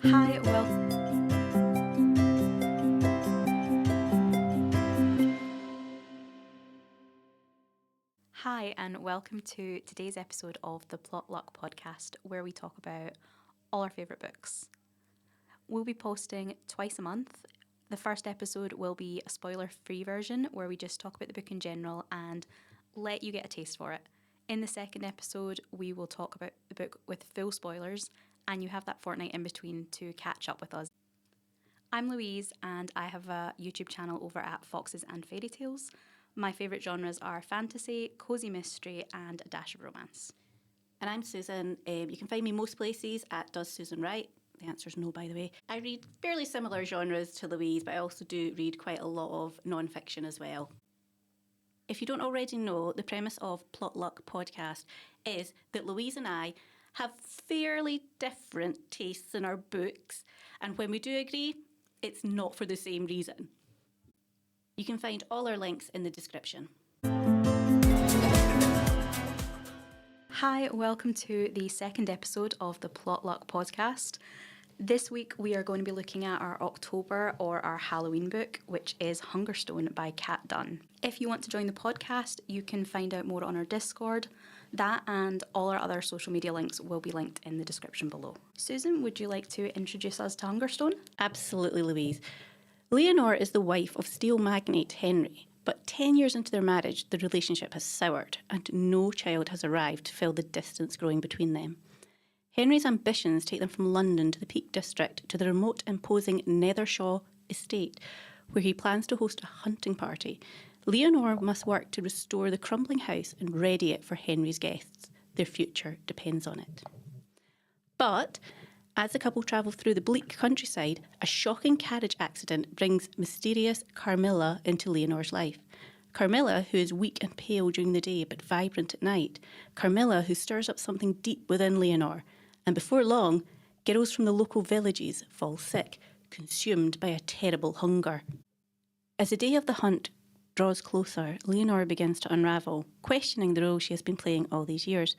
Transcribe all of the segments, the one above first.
Hi, Hi, and welcome to today's episode of the Plot Luck podcast, where we talk about all our favourite books. We'll be posting twice a month. The first episode will be a spoiler-free version, where we just talk about the book in general and let you get a taste for it. In the second episode, we will talk about the book with full spoilers, and you have that fortnight in between to catch up with us. I'm Louise, and I have a YouTube channel over at Foxes and Fairy Tales. My favourite genres are fantasy, cosy mystery, and a dash of romance. And I'm Susan. You can find me most places at Does Susan Write? The answer is no, by the way. I read fairly similar genres to Louise, but I also do read quite a lot of non-fiction as well. If you don't already know, the premise of Plot Luck podcast is that Louise and I have fairly different tastes in our books, and when we do agree, it's not for the same reason. You can find all our links in the description. Hi, welcome to the second episode of the Plot Luck podcast. This week we are going to be looking at our October or our Halloween book, which is Hungerstone by Kat Dunn. If you want to join the podcast, you can find out more on our Discord. That and all our other social media links will be linked in the description below. Susan, would you like to introduce us to Hungerstone? Absolutely, Louise. Leonore is the wife of steel magnate Henry, but 10 years into their marriage, the relationship has soured and no child has arrived to fill the distance growing between them. Henry's ambitions take them from London to the Peak District to the remote, imposing Nethershaw estate, where he plans to host a hunting party. Leonore must work to restore the crumbling house and ready it for Henry's guests. Their future depends on it. But as the couple travel through the bleak countryside, a shocking carriage accident brings mysterious Carmilla into Leonore's life. Carmilla, who is weak and pale during the day but vibrant at night. Carmilla, who stirs up something deep within Leonore. And before long, girls from the local villages fall sick, consumed by a terrible hunger. As the day of the hunt draws closer, Leonore begins to unravel, questioning the role she has been playing all these years.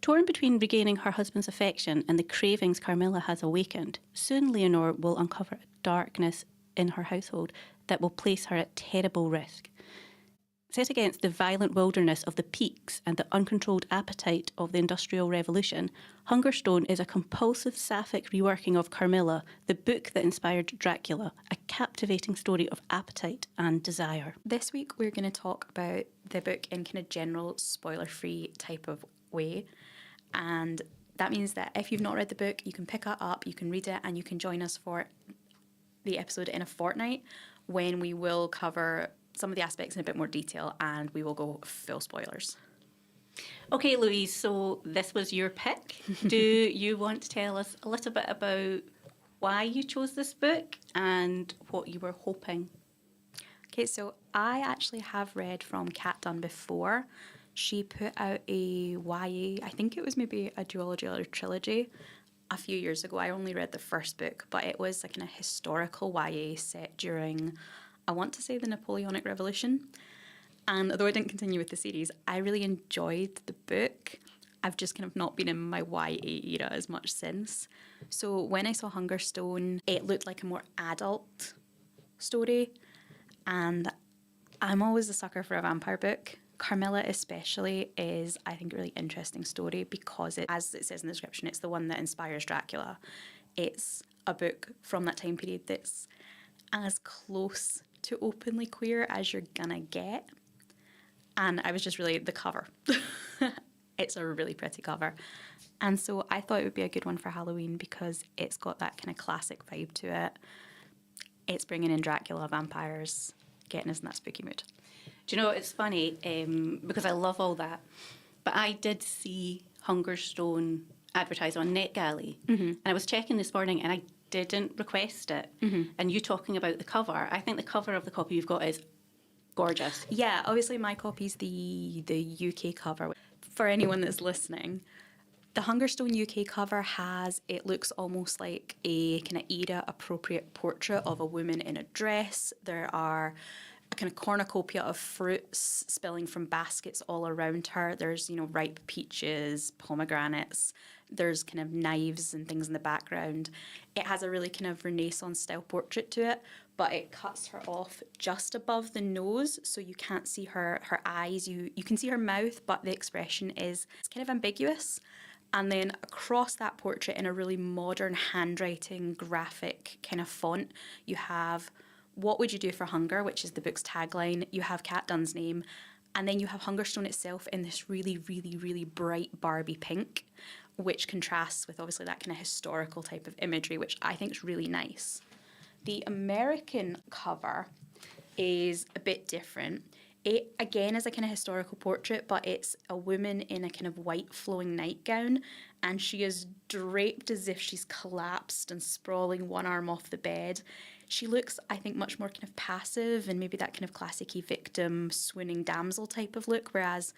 Torn between regaining her husband's affection and the cravings Carmilla has awakened, soon Leonore will uncover a darkness in her household that will place her at terrible risk. Set against the violent wilderness of the peaks and the uncontrolled appetite of the Industrial Revolution, Hungerstone is a compulsive sapphic reworking of Carmilla, the book that inspired Dracula, a captivating story of appetite and desire. This week we're going to talk about the book in kind of general spoiler-free type of way. And that means that if you've not read the book, you can pick it up, you can read it, and you can join us for the episode in a fortnight when we will cover some of the aspects in a bit more detail and we will go full spoilers. Okay, Louise, so this was your pick. Do you want to tell us a little bit about why you chose this book and what you were hoping? Okay, so I actually have read from Kat Dunn before. She put out a YA, I think it was maybe a duology or a trilogy a few years ago. I only read the first book, but it was like in a historical YA set during, I want to say, the Napoleonic Revolution. And although I didn't continue with the series, I really enjoyed the book. I've just kind of not been in my YA era as much since. So when I saw Hungerstone, it looked like a more adult story. And I'm always a sucker for a vampire book. Carmilla especially is, I think, a really interesting story because, as it says in the description, it's the one that inspires Dracula. It's a book from that time period that's as close to openly queer as you're gonna get. And I was just really, the cover. It's a really pretty cover. And so I thought it would be a good one for Halloween because it's got that kind of classic vibe to it. It's bringing in Dracula, vampires, getting us in that spooky mood. Do you know, it's funny, because I love all that, but I did see Hungerstone advertised on NetGalley, and I was checking this morning and I didn't request it. And you talking about the cover, I think the cover of the copy you've got is gorgeous. Yeah, obviously my copy's the UK cover. For anyone that's listening, the Hungerstone UK cover it looks almost like a kind of era-appropriate portrait of a woman in a dress. There are a kind of cornucopia of fruits spilling from baskets all around her. There's, ripe peaches, pomegranates, There's kind of knives and things in the background. It has a really kind of Renaissance style portrait to it, but it cuts her off just above the nose, so you can't see her eyes. You can see her mouth, but the expression is it's kind of ambiguous. And then across that portrait, in a really modern handwriting, graphic kind of font, you have "What would you do for hunger?" which is the book's tagline. You have Kat Dunn's name, and then you have Hungerstone itself in this really, really, really bright Barbie pink, which contrasts with obviously that kind of historical type of imagery, which I think is really nice. The American cover is a bit different. It, again, is a kind of historical portrait, but it's a woman in a kind of white flowing nightgown, and she is draped as if she's collapsed and sprawling one arm off the bed. She looks, I think, much more kind of passive and maybe that kind of classic-y victim, swooning damsel type of look, whereas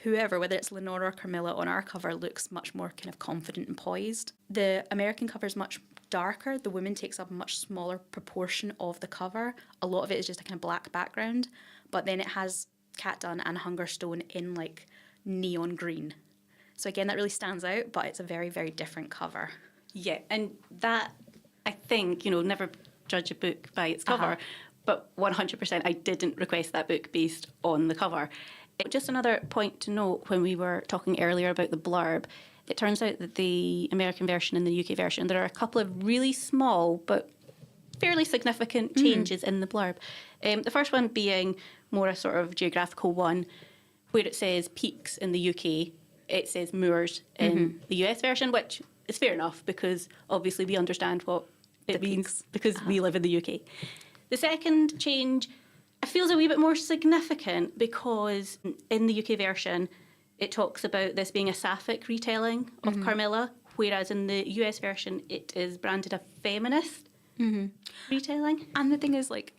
whoever, whether it's Lenore or Carmilla on our cover, looks much more kind of confident and poised. The American cover is much darker. The woman takes up a much smaller proportion of the cover. A lot of it is just a kind of black background, but then it has Kat Dunn and Hungerstone in like neon green. So again, that really stands out, but it's a very, very different cover. Yeah, and that, I think, never judge a book by its cover, but 100% I didn't request that book based on the cover. Just another point to note, when we were talking earlier about the blurb, it turns out that the American version and the UK version, there are a couple of really small but fairly significant changes in the blurb. The first one being more a sort of geographical one, where it says peaks in the UK, it says moors in the US version, which is fair enough because obviously we understand what it means because we live in the UK. The second change feels a wee bit more significant because in the UK version, it talks about this being a sapphic retelling of Carmilla, whereas in the US version, it is branded a feminist retelling. And the thing is, like,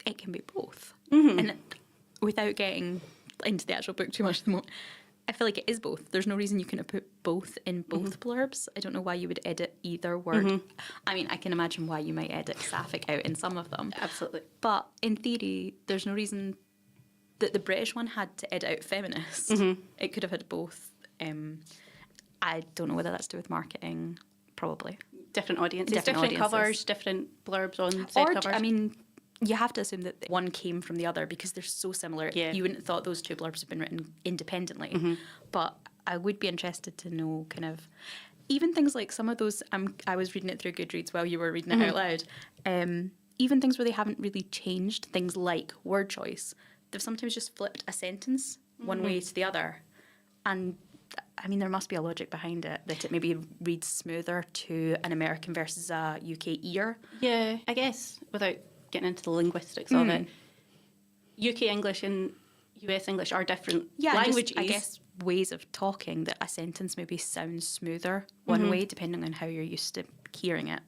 it can be both. And without getting into the actual book too much at the moment, I feel like it is both. There's no reason you couldn't put both in both blurbs. I don't know why you would edit either word. I mean, I can imagine why you might edit sapphic out in some of them. Absolutely. But in theory, there's no reason that the British one had to edit out feminist. It could have had both. I don't know whether that's to do with marketing. Probably. Different audiences, different covers, different blurbs on said covers. I mean, you have to assume that one came from the other because they're so similar. Yeah. You wouldn't have thought those two blurbs have been written independently. But I would be interested to know kind of even things like some of those. I was reading it through Goodreads while you were reading it out loud. Even things where they haven't really changed, things like word choice. They've sometimes just flipped a sentence one way to the other. And I mean, there must be a logic behind it, that it maybe reads smoother to an American versus a UK ear. Yeah, I guess, without getting into the linguistics of it, UK English and US English are different languages. Just, I guess, ways of talking that a sentence maybe sounds smoother one way, depending on how you're used to hearing it.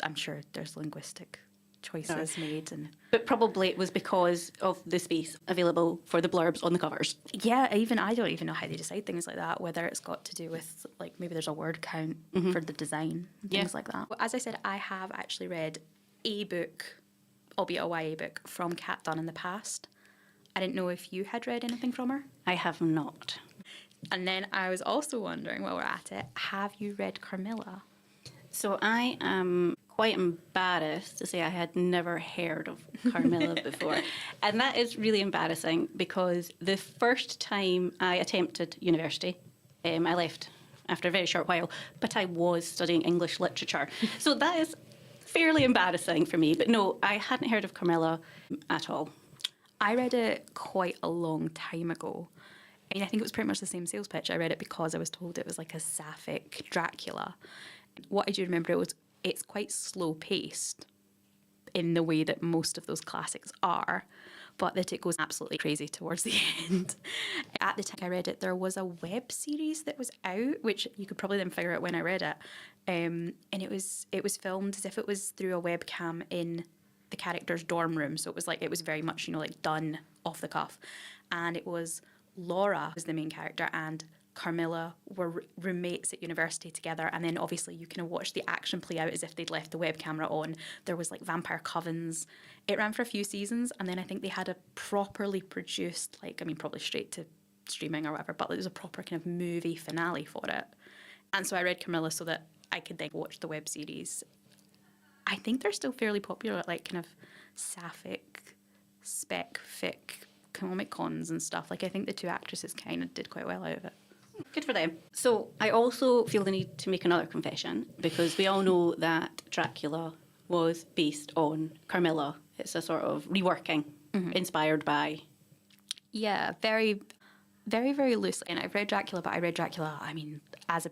I'm sure there's linguistic choices made. But probably it was because of the space available for the blurbs on the covers. Yeah, I don't even know how they decide things like that, whether it's got to do with, like, maybe there's a word count for the design, things like that. Well, as I said, I have actually read a book, albeit a YA book, from Kat Dunn in the past. I didn't know if you had read anything from her. I have not. And then I was also wondering, while we're at it, have you read Carmilla? So I am quite embarrassed to say I had never heard of Carmilla before. And that is really embarrassing because the first time I attempted university, I left after a very short while, but I was studying English literature. So that is fairly embarrassing for me. But no, I hadn't heard of Carmilla at all. I read it quite a long time ago. I mean, I think it was pretty much the same sales pitch. I read it because I was told it was like a sapphic Dracula. What I do remember, it's quite slow paced in the way that most of those classics are, but that it goes absolutely crazy towards the end. At the time I read it, there was a web series that was out, which you could probably then figure out when I read it, and it was filmed as if it was through a webcam in the character's dorm room. So it was very much, like done off the cuff, and it was Laura was the main character and Carmilla were roommates at university together, and then obviously you kind of watch the action play out as if they'd left the web camera on. There was like vampire covens. It ran for a few seasons, and then I think they had a properly produced, probably straight to streaming or whatever, but there was a proper kind of movie finale for it. And so I read Carmilla so that I could then watch the web series. I think they're still fairly popular at like kind of sapphic, spec, fic, comic cons and stuff. Like I think the two actresses kind of did quite well out of it. Good for them. So I also feel the need to make another confession because we all know that Dracula was based on Carmilla. It's a sort of reworking inspired by... Yeah, very, very, very loosely. And I've read Dracula, but I read Dracula, I mean, as a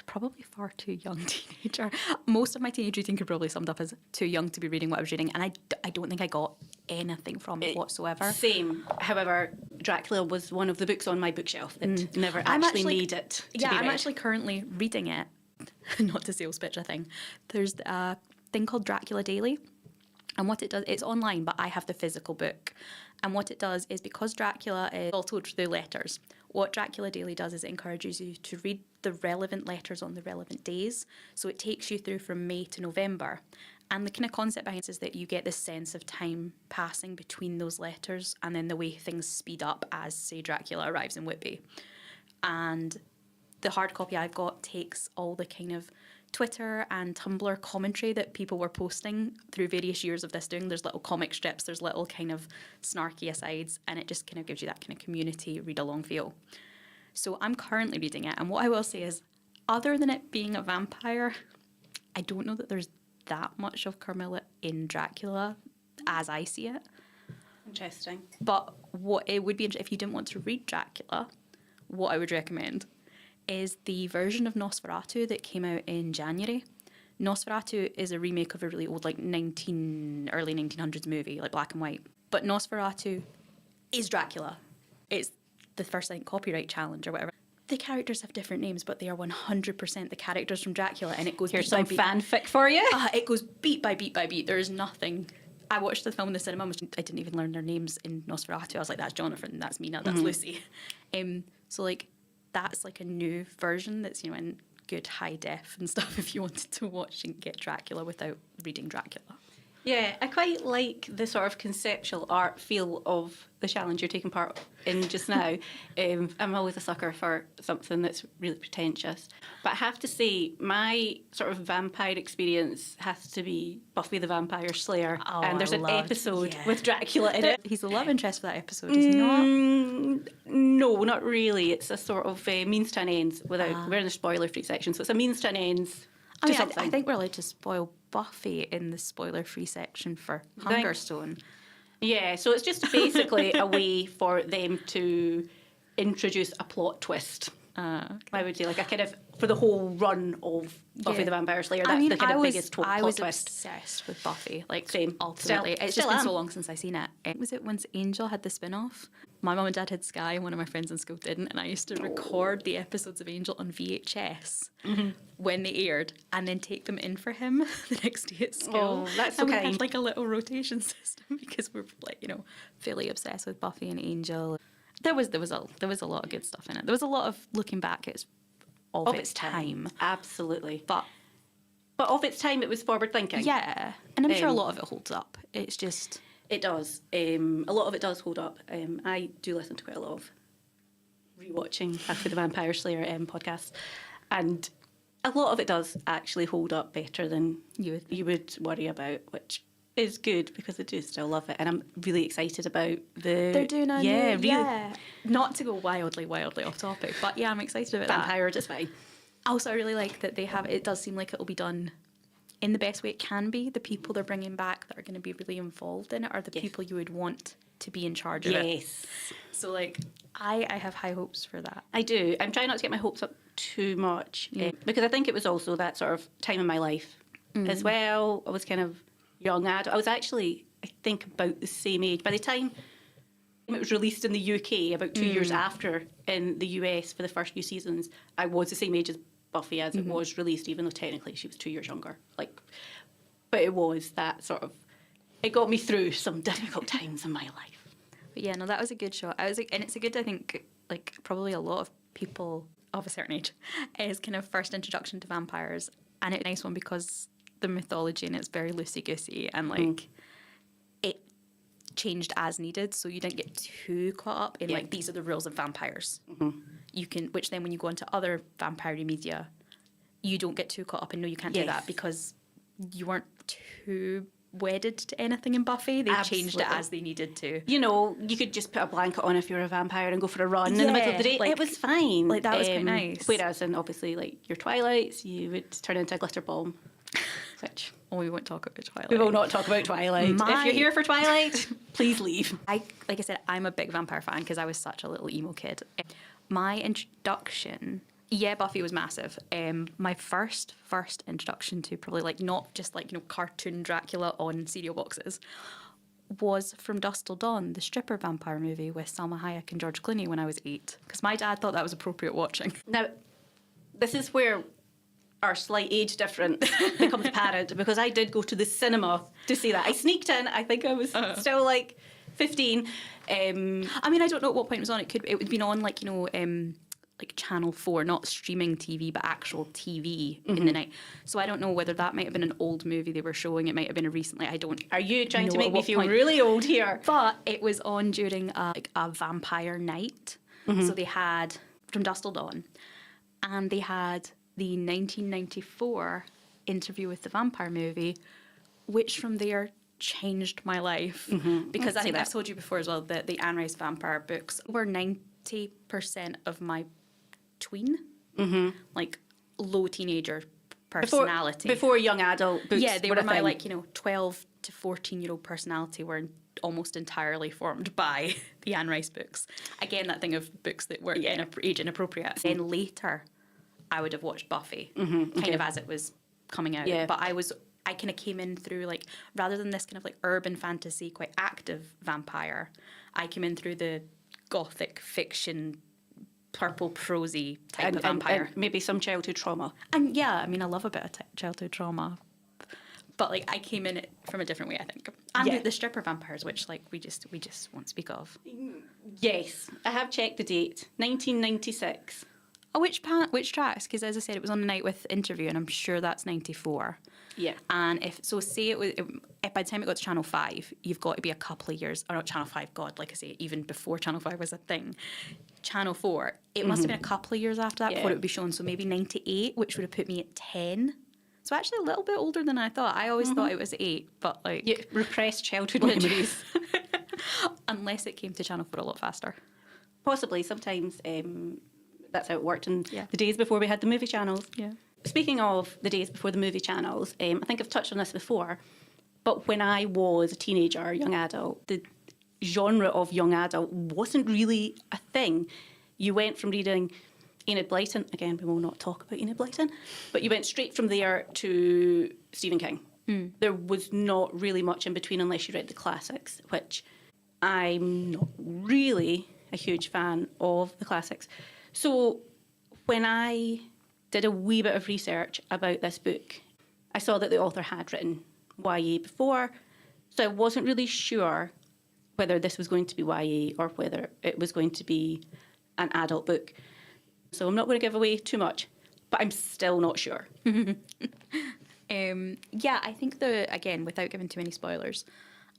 probably far too young teenager. Most of my teenage reading could probably summed up as too young to be reading what I was reading. And I don't think I got anything from it whatsoever. Same. However, Dracula was one of the books on my bookshelf that never actually made it to be I'm read. actually currently reading it. Not to sales pitch a thing. There's a thing called Dracula Daily. And what it does, it's online, but I have the physical book. And what it does is because Dracula is all told through letters, what Dracula Daily does is it encourages you to read the relevant letters on the relevant days. So it takes you through from May to November. And the kind of concept behind it is that you get this sense of time passing between those letters and then the way things speed up as, say, Dracula arrives in Whitby. And the hard copy I've got takes all the kind of Twitter and Tumblr commentary that people were posting through various years of this doing. There's little comic strips, there's little kind of snarky asides, and it just kind of gives you that kind of community read-along feel. So I'm currently reading it, and what I will say is, other than it being a vampire, I don't know that there's that much of Carmilla in Dracula as I see it. Interesting. But what it would be, if you didn't want to read Dracula, what I would recommend is the version of Nosferatu that came out in January. Nosferatu is a remake of a really old, like early 1900s movie, like black and white. But Nosferatu is Dracula. It's the first, I think, copyright challenge or whatever. The characters have different names, but they are 100% the characters from Dracula, and it goes Here's beat by some beat. fanfic for you. It goes beat by beat by beat. There is nothing. I watched the film in the cinema. I didn't even learn their names in Nosferatu. I was like, that's Jonathan, that's Mina, that's Lucy. So like, that's like a new version that's, in good high def and stuff if you wanted to watch and get Dracula without reading Dracula. Yeah, I quite like the sort of conceptual art feel of the challenge you're taking part in just now. I'm always a sucker for something that's really pretentious. But I have to say, my sort of vampire experience has to be Buffy the Vampire Slayer. And there's an episode with Dracula in it. He's the love interest for that episode, is he not? No, not really. It's a sort of means to an ends without... We're in the spoiler-free section, so it's a means to an ends. I think we're allowed to spoil Buffy in the spoiler-free section for Hungerstone. Yeah, so it's just basically a way for them to introduce a plot twist. I would say, like a kind of, for the whole run of Buffy the Vampire Slayer, that's the kind of biggest plot twist. I was obsessed with Buffy. Like, same. Ultimately. It's just been so long since I've seen it. Was it once Angel had the spin-off? My mum and dad had Sky, and one of my friends in school didn't, and I used to record the episodes of Angel on VHS when they aired, and then take them in for him the next day at school. Oh, that's so and kind. we had like a little rotation system because we're like, fairly obsessed with Buffy and Angel. There was a lot of good stuff in it. There was a lot of looking back at of its time. Absolutely. But of its time, it was forward thinking. Yeah, and I'm sure a lot of it holds up. It's just... It does. A lot of it does hold up. I do listen to quite a lot of rewatching Buffy the Vampire Slayer podcasts, and a lot of it does actually hold up better than you would worry about, which is good because I do still love it, and I'm really excited about They're doing a really. Not to go wildly off topic, but yeah, I'm excited about Vampire, just fine. Also, I really like that they have. It does seem like it'll be done in the best way it can be. The people they're bringing back that are going to be really involved in it are the people you would want to be in charge of it. Yes. So, like, I have high hopes for that. I do. I'm trying not to get my hopes up too much because I think it was also that sort of time in my life as well. I was kind of young adult. I was actually, I think, about the same age. By the time it was released in the UK, about 2 years after in the US for the first few seasons, I was the same age as Buffy as it was released, even though technically she was 2 years younger. But it was that sort of, it got me through some difficult times in my life. But yeah, no, that was a good show. And it's a good, I think, like probably a lot of people of a certain age is kind of first introduction to vampires, and it's a nice one because the mythology in it's very loosey-goosey and like it changed as needed, so you didn't get too caught up in like these are the rules of vampires. you can, which then when you go into other vampire media, you don't get too caught up and no, you can't do Yes. that because you weren't too wedded to anything in Buffy. They changed it Absolutely. as they needed to. You know, you could just put a blanket on if you're a vampire and go for a run in the middle of the day. like- It was fine. like, that was quite nice. Whereas in obviously like your Twilights, you would turn into a glitter bomb. Which Oh, we won't talk about Twilight. we will not talk about Twilight. If My- you're here for Twilight, please leave. Like I said, I'm a big vampire fan because I was such a little emo kid. My introduction, yeah, Buffy was massive. My first introduction to probably like not just like, you know, cartoon Dracula on cereal boxes was from Dusk Till Dawn, the stripper vampire movie with Salma Hayek and George Clooney when I was 8. Because my dad thought that was appropriate watching. Now, this is where our slight age difference becomes apparent because I did go to the cinema to see that. I sneaked in. I think I was still like 15. I mean, I don't know at what point it was on. It would have been on like, you know, like Channel 4, not streaming TV, but actual TV in the night. So I don't know whether that might have been an old movie they were showing. It might have been a recently. I don't. Are you trying to know make at me what feel point. really old here? But it was on during a vampire night. So they had from Dusk Till Dawn, and they had the 1994 Interview with the Vampire movie, which from there changed my life. Because I think I've told you before as well that the Anne Rice vampire books were 90% of my tween, like low teenager personality. Before young adult books. Yeah, they were were a my thing. like, you know, 12 to 14-year-old personality were almost entirely formed by the Anne Rice books. Again, that thing of books that were age inappropriate. Then later, I would have watched Buffy, kind of as it was coming out. Yeah. But I kind of came in through like, rather than this kind of like urban fantasy, quite active vampire, I came in through the gothic fiction, purple prosy type of vampire. And maybe some childhood trauma. And yeah, I mean, I love a bit of childhood trauma. But like, I came in it from a different way, I think. And Yeah. the stripper vampires, which like we just won't speak of. Yes, I have checked the date. 1996. Oh, which tracks? Because as I said, it was on the night with Interview, and I'm sure that's 94. Yeah. And say it was, if by the time it got to Channel 5, you've got to be a couple of years, or not Channel 5, God, like I say, even before Channel 5 was a thing. Channel 4, it must have been a couple of years after that before it would be shown, so maybe 98, which would have put me at 10. So actually a little bit older than I thought. I always thought it was 8, but like... Yeah, repressed childhood memories. Unless it came to Channel 4 a lot faster. Possibly, sometimes that's how it worked in Yeah. the days before we had the movie channels. Yeah. Speaking of the days before the movie channels, I think I've touched on this before, but when I was a teenager, young adult, the genre of young adult wasn't really a thing. You went from reading Enid Blyton, again, we will not talk about Enid Blyton, but you went straight from there to Stephen King. There was not really much in between unless you read the classics, which I'm not really a huge fan of the classics. So when I did a wee bit of research about this book, I saw that the author had written YA before, so I wasn't really sure whether this was going to be YA or whether it was going to be an adult book. So I'm not going to give away too much, but I'm still not sure. Yeah, I think again, without giving too many spoilers,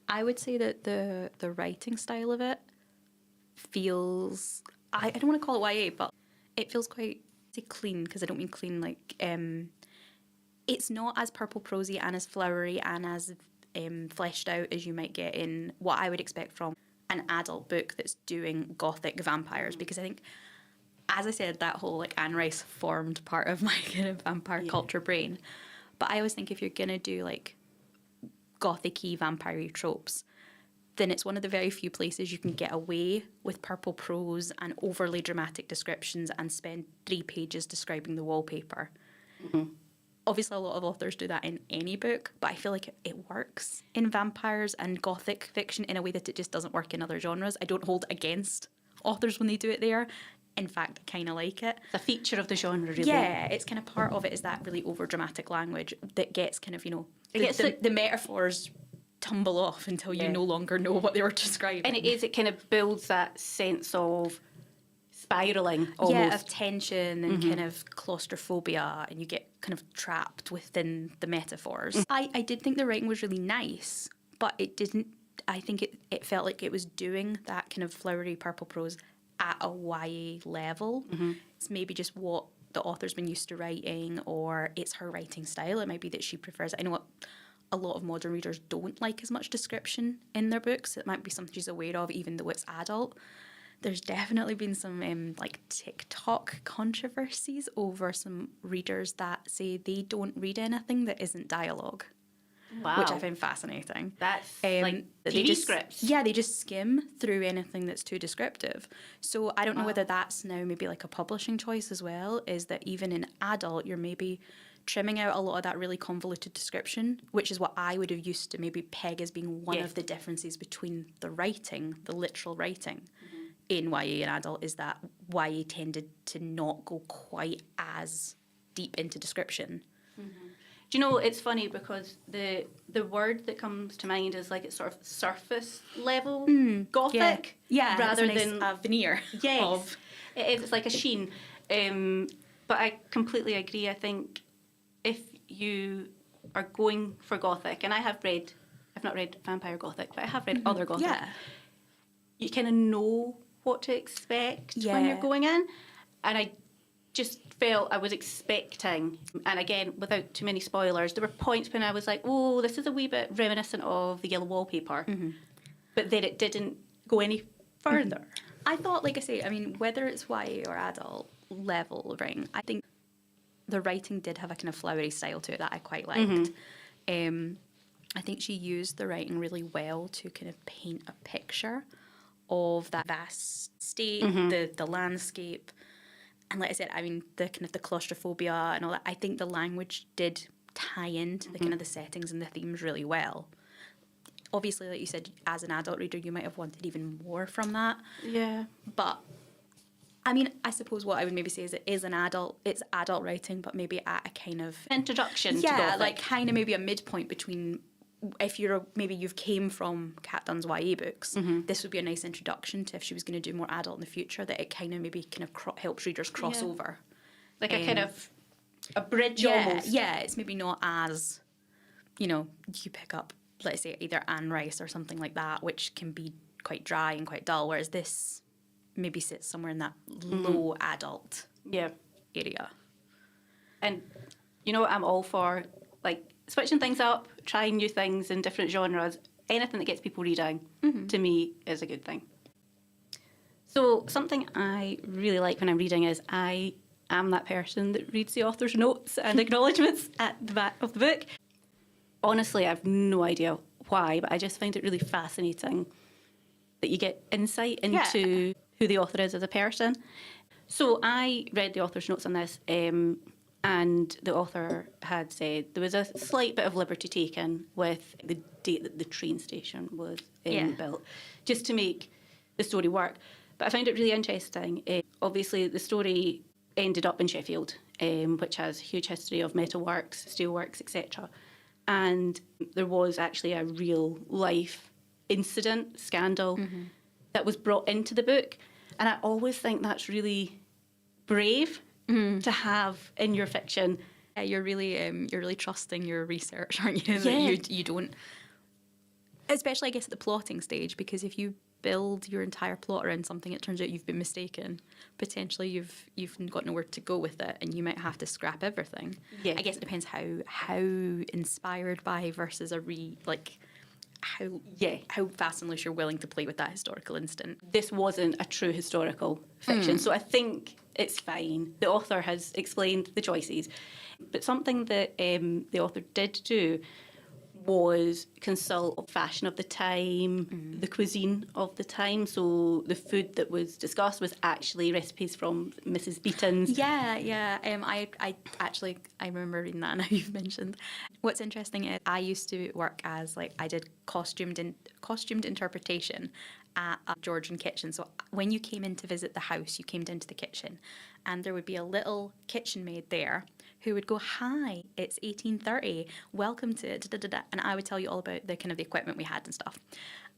I would say that the writing style of it feels, I don't want to call it YA, but it feels quite clean, because I don't mean clean like, it's not as purple prosy and as flowery and as fleshed out as you might get in what I would expect from an adult book that's doing gothic vampires, because I think, as I said, that whole like Anne Rice formed part of my kind of vampire culture brain. But I always think if you're gonna do like gothic-y vampire tropes, then it's one of the very few places you can get away with purple prose and overly dramatic descriptions and spend 3 pages describing the wallpaper. Obviously, a lot of authors do that in any book, but I feel like it works in vampires and gothic fiction in a way that it just doesn't work in other genres. I don't hold it against authors when they do it there. In fact, I kind of like it. It's a feature of the genre, really. Yeah, it's kind of part of it is that really over-dramatic language that gets kind of, you know, gets the metaphors tumble off until you no longer know what they were describing. And it kind of builds that sense of spiralling almost. Yeah, of tension and kind of claustrophobia, and you get kind of trapped within the metaphors. I did think the writing was really nice, but it didn't, I think it felt like it was doing that kind of flowery purple prose at a YA level. It's maybe just what the author's been used to writing, or it's her writing style. It might be that she prefers. I know what a lot of modern readers don't like as much description in their books. It might be something she's aware of, even though it's adult. There's definitely been some like TikTok controversies over some readers that say they don't read anything that isn't dialogue. Wow. Which I find fascinating. That's like the TV scripts. Yeah, they just skim through anything that's too descriptive. So I don't know whether that's now maybe like a publishing choice as well, is that even in adult, you're maybe trimming out a lot of that really convoluted description, which is what I would have used to maybe peg as being one of the differences between the writing, the literal writing in YA and adult, is that YA tended to not go quite as deep into description. Do you know, it's funny because the word that comes to mind is like it's sort of surface level gothic, rather rather than a veneer. Yes, Of. it is. It's like a sheen. But I completely agree. I think if you are going for gothic, and I've not read Vampire Gothic, but I have read other gothic. Yeah. You kind of know what to expect when you're going in, and I just felt I was expecting, and again, without too many spoilers, there were points when I was like, oh, this is a wee bit reminiscent of The Yellow Wallpaper, but then it didn't go any further. I thought, like I say, I mean, whether it's YA or adult level writing, I think the writing did have a kind of flowery style to it that I quite liked. I think she used the writing really well to kind of paint a picture of that vast state, the landscape. And like I said, I mean, the kind of the claustrophobia and all that, I think the language did tie into the kind of the settings and the themes really well. Obviously, like you said, as an adult reader, you might have wanted even more from that. Yeah. But, I mean, I suppose what I would maybe say is it's adult writing, but maybe at a kind of... Introduction to Yeah, gothic. like kind of maybe a midpoint between... If you've came from Kat Dunn's YA books, this would be a nice introduction to if she was going to do more adult in the future, that it kind of helps readers cross over. Like a kind of a bridge almost. Yeah, it's maybe not as, you pick up, let's say, either Anne Rice or something like that, which can be quite dry and quite dull, whereas this maybe sits somewhere in that low adult area. And, I'm all for, like, switching things up, trying new things in different genres. Anything that gets people reading, to me, is a good thing. So something I really like when I'm reading is I am that person that reads the author's notes and acknowledgements at the back of the book. Honestly, I have no idea why, but I just find it really fascinating that you get insight into who the author is as a person. So I read the author's notes on this, and the author had said there was a slight bit of liberty taken with the date that the train station was built, just to make the story work. But I found it really interesting. Obviously, the story ended up in Sheffield, which has a huge history of metalworks, steelworks, etc. And there was actually a real life incident, scandal, that was brought into the book. And I always think that's really brave to have in your fiction. Yeah, you're really trusting your research, aren't you? Yeah. That you don't, especially I guess at the plotting stage, because if you build your entire plot around something, it turns out you've been mistaken. Potentially, you've got nowhere to go with it, and you might have to scrap everything. Yeah. I guess it depends how inspired by versus how fast and loose you're willing to play with that historical instant. This wasn't a true historical fiction, so I think it's fine. The author has explained the choices. But something that the author did do was consult fashion of the time, the cuisine of the time. So the food that was discussed was actually recipes from Mrs. Beeton's. Yeah. I remember reading that now you've mentioned. What's interesting is I used to work as I did costumed interpretation at a Georgian kitchen. So when you came in to visit the house, you came down to the kitchen, and there would be a little kitchen maid there who would go, "Hi, it's 1830. Welcome to da-da-da-da." And I would tell you all about the kind of the equipment we had and stuff.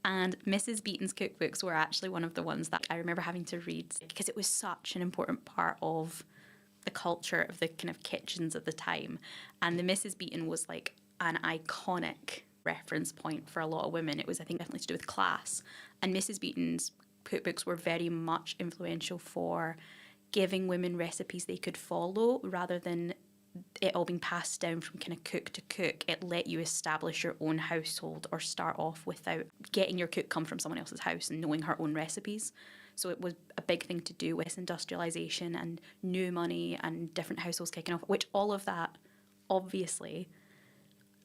And Mrs. Beeton's cookbooks were actually one of the ones that I remember having to read because it was such an important part of the culture of the kind of kitchens of the time. And the Mrs. Beeton was like an iconic reference point for a lot of women. It was, I think, definitely to do with class. And Mrs. Beeton's cookbooks were very much influential for giving women recipes they could follow rather than it all being passed down from kind of cook to cook. It let you establish your own household or start off without getting your cook come from someone else's house and knowing her own recipes. So it was a big thing to do with industrialisation and new money and different households kicking off, which all of that, obviously,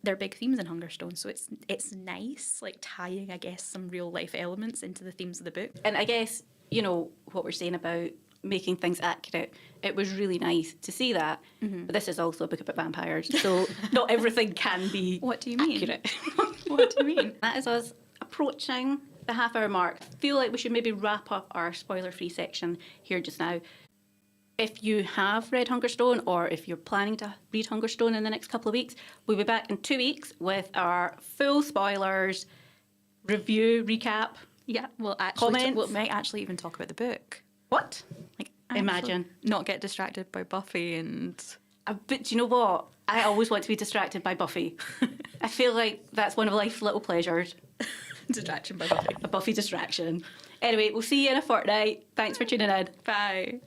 they're big themes in Hungerstone. So it's nice, like tying, I guess, some real life elements into the themes of the book. And I guess, you know, what we're saying about making things accurate, it was really nice to see that. But this is also a book about vampires, so not everything can be What do you mean? accurate. What do you mean? That is us approaching the half-hour mark. I feel like we should maybe wrap up our spoiler-free section here just now. If you have read Hungerstone, or if you're planning to read Hungerstone in the next couple of weeks, we'll be back in 2 weeks with our full spoilers, review, recap. Yeah, we'll actually Comments? we might actually even talk about the book. What? Like, Imagine. actually not get distracted by Buffy and But do you know what? I always want to be distracted by Buffy. I feel like that's one of life's little pleasures. distraction by Buffy. A Buffy distraction. Anyway, we'll see you in a fortnight. Thanks for tuning in. Bye.